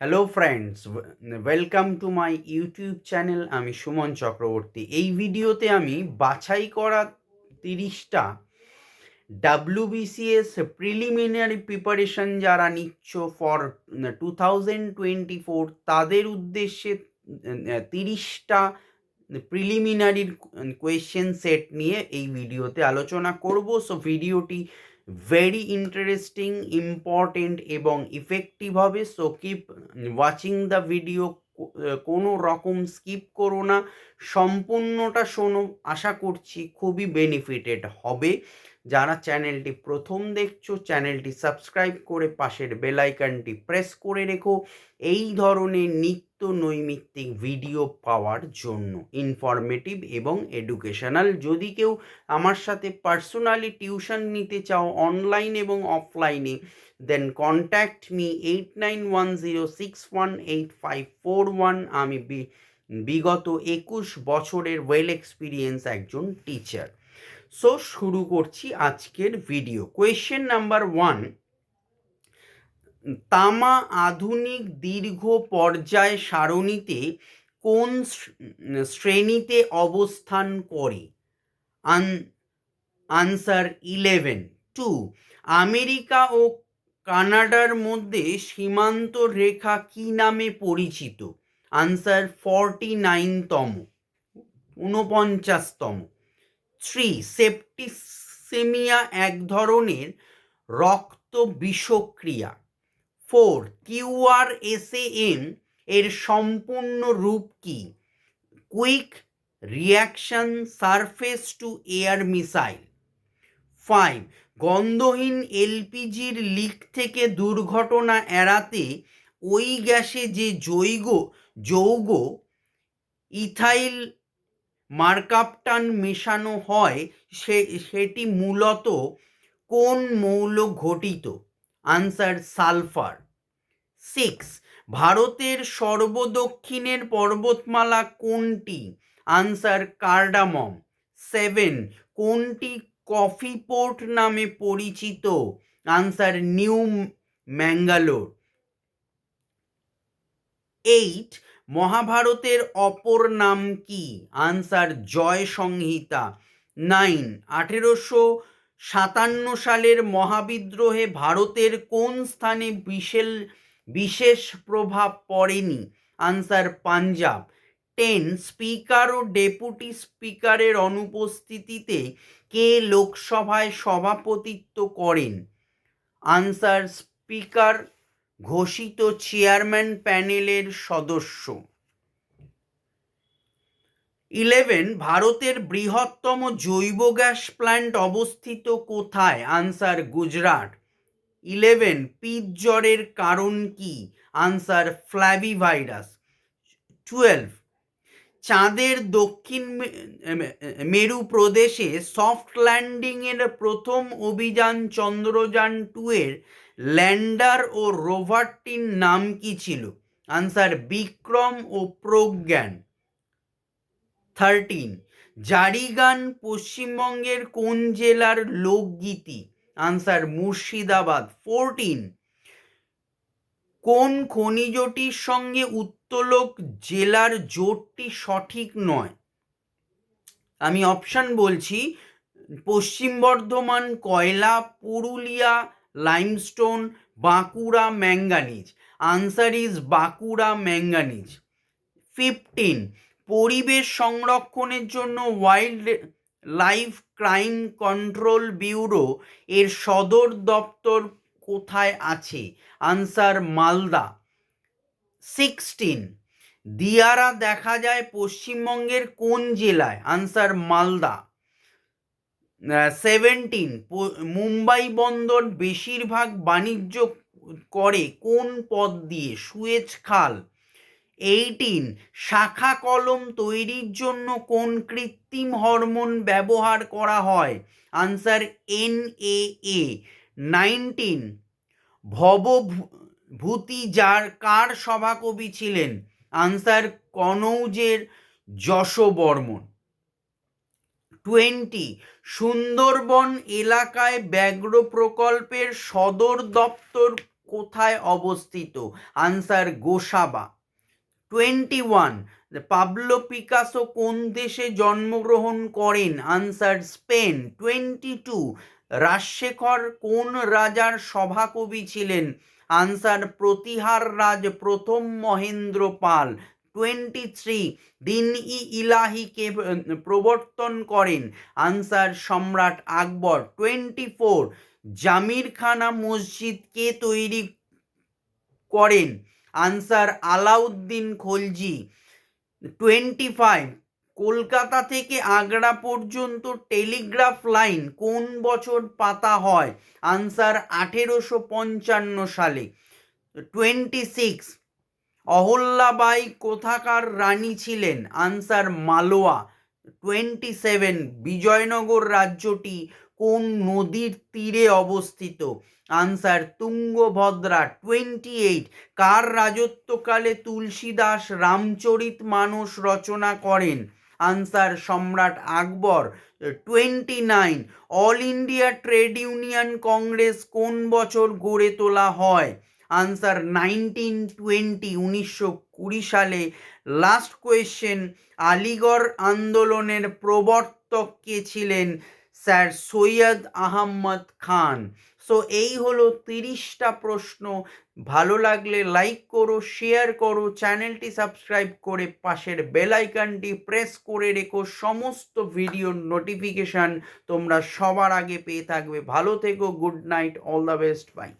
Hello friends, welcome to my YouTube channel. আমি সুমন চক্রবর্তী। এই ভিডিওতে আমি বাছাই করা 30টা ডাব্লিউবিসিএস প্রিলিমিনারি প্রিপারেশন যারা নিচ্ছ ফর 2024 তাদের উদ্দেশ্যে 30টা প্রিলিমিনারির কোয়েশ্চেন সেট নিয়ে এই ভিডিওতে আলোচনা করব। সো ভিডিওটি ভেরি ইন্টারেস্টিং, ইম্পর্টেন্ট এবং ইফেক্টিভ হবে। So keep watching the video, কোনো রকম স্কিপ করো না, সম্পূর্ণটা শোনো। আশা করছি খুবই বেনিফিটেড হবে। যারা চ্যানেলটি প্রথম দেখছো, চ্যানেলটি সাবস্ক্রাইব করে পাশের বেল আইকনটি প্রেস করে রেখো এই ধরনের নিত্য নৈমিত্তিক ভিডিও পাওয়ার জন্য, ইনফরমেটিভ এবং এডুকেশনাল। যদি কেউ আমার সাথে পার্সোনালি টিউশন নিতে চাও অনলাইন এবং অফলাইনে, দেন কন্ট্যাক্ট মি 8910618541। আমি বিগত 21 বছরের ওয়েল এক্সপিরিয়েন্স একজন টিচার। সো শুরু করছি আজকের ভিডিও। কোয়েশ্চেন নাম্বার 1, তামা আধুনিক দীর্ঘ পর্যায় সারণীতে কোন শ্রেণীতে অবস্থান করে? আনসার 11। 2, আমেরিকা ও কানাডার মধ্যে সীমান্ত রেখা কি নামে পরিচিত? আনসার 49তম, 49তম। 3, সেপ্টিসেমিয়া এক ধরনের রক্ত বিষক্রিয়া। 4, QRSAM এর সম্পূর্ণ রূপ কি? Quick reaction surface two air missile. 5, গন্ধহীন এলপিজির লিক থেকে দুর্ঘটনা এড়াতে ওই গ্যাসে যে যৌগ ইথাইল মার্কাপটান মেশানো হয় সেটি মূলত কোন মৌল ঘটিত? Answer sulphur. 6, ভারতের সর্বদক্ষিণের পর্বতমালা কোনটি? Answer cardamom. 7, কোনটি কফি পোর্ট নামে পরিচিত? Answer new Mangalore. 8, মহাভারতের অপর নাম কি? আনসার জয় সংহিতা। 9, 1857 সালের মহাবিদ্রোহে ভারতের কোন স্থানে বিশেষ প্রভাব পড়েনি? আনসার পাঞ্জাব। 10, স্পিকার ও ডেপুটি স্পিকারের অনুপস্থিতিতে কে লোকসভায় সভাপতিত্ব করেন? আনসার স্পিকার ঘোষিত চেয়ারম্যান প্যানেলের সদস্য। 11, ভারতের বৃহত্তম জৈব গ্যাস প্ল্যান্ট অবস্থিত কোথায়? আনসার গুজরাট। 11, পিত জ্বরের কারণ কি? Answer flavivirus. 12, চাঁদের দক্ষিণ মেরু প্রদেশে সফট ল্যান্ডিং এর প্রথম অভিযান চন্দ্রযান 2 এর ল্যান্ডার ও রোভারটির নাম কি ছিল? আনসার বিক্রম ও প্রজ্ঞান। 13, জারি গান পশ্চিমবঙ্গের কোন জেলার লোকগীতি? আনসার মুর্শিদাবাদ। 14, কোন খনিজটির সঙ্গে উত্তোলক জেলার জোটটি সঠিক নয়? আমি অপশন বলছি: পশ্চিম বর্ধমান কয়লা, Purulia limestone, Bankura manganese. Answer is Bankura manganese. 15, পরিবেশ সংরক্ষণের জন্য wild life crime control bureau এর সদর দপ্তর কোথায় আছে? আনসার মালদা। 16, দিয়ারা দেখা যায় পশ্চিমবঙ্গের কোন জেলায়? আনসার মালদা। 17, মুম্বাই বন্দর বেশিরভাগ বাণিজ্য করে কোন পথ দিয়ে? সুয়েজ খাল। 18, শাখা কলম তৈরির জন্য কোন কৃত্রিম হরমোন ব্যবহার করা হয়? Answer NAA। 19, ভবভূতি কার সভাকবি ছিলেন? আনসার কনৌজের যশোবর্মন। 20, সুন্দরবন এলাকায় ব্যাঘ্র প্রকল্পের সদর দপ্তর কোথায় অবস্থিত? আনসার গোসাবা। 21, পাবলো পিকাসো কোন দেশে জন্মগ্রহণ করেন? Answer Spain. 22, রাজশেখর কোন রাজার সভাকবি ছিলেন? আনসার প্রতিহার রাজ প্রথম মহেন্দ্র পাল। 23, দিন-ই ইলাহিকে প্রবর্তন করেন? আনসার সম্রাট আকবর। 24, জামিরখানা মসজিদ কে তৈরি করেন? আনসার আলাউদ্দিন খলজি। 25, কলকাতা থেকে আগ্রা পর্যন্ত টেলিগ্রাফ লাইন কোন বছর পাতা হয়? আনসার 1855 সালে। 26, অহল্যাবাই কোথাকার রানী ছিলেন? আনসার মালোয়া। 27, বিজয়নগর রাজ্যটি কোন নদীর তীরে অবস্থিত? আনসার তুঙ্গভদ্রা। 28, কার রাজত্বকালে তুলসীদাস রামচরিতমানস রচনা করেন? আনসার সম্রাট আকবর। 29, all India trade union Congress কোন বছর গড়ে তোলা হয়? আনসার 1920, 1920 সালে। লাস্ট কোয়েশ্চেন, আলিগড় আন্দোলনের প্রবর্তক কে ছিলেন? স্যার সৈয়দ আহমদ খান। সো এই হলো 30টা প্রশ্ন। ভালো লাগলে লাইক করো, শেয়ার করো, চ্যানেলটি সাবস্ক্রাইব করে পাশের বেল আইকনটি প্রেস করে রেখো। সমস্ত ভিডিওর নোটিফিকেশন তোমরা সবার আগে পেয়ে থাকবে। ভালো থেকো, good night, all the best, by.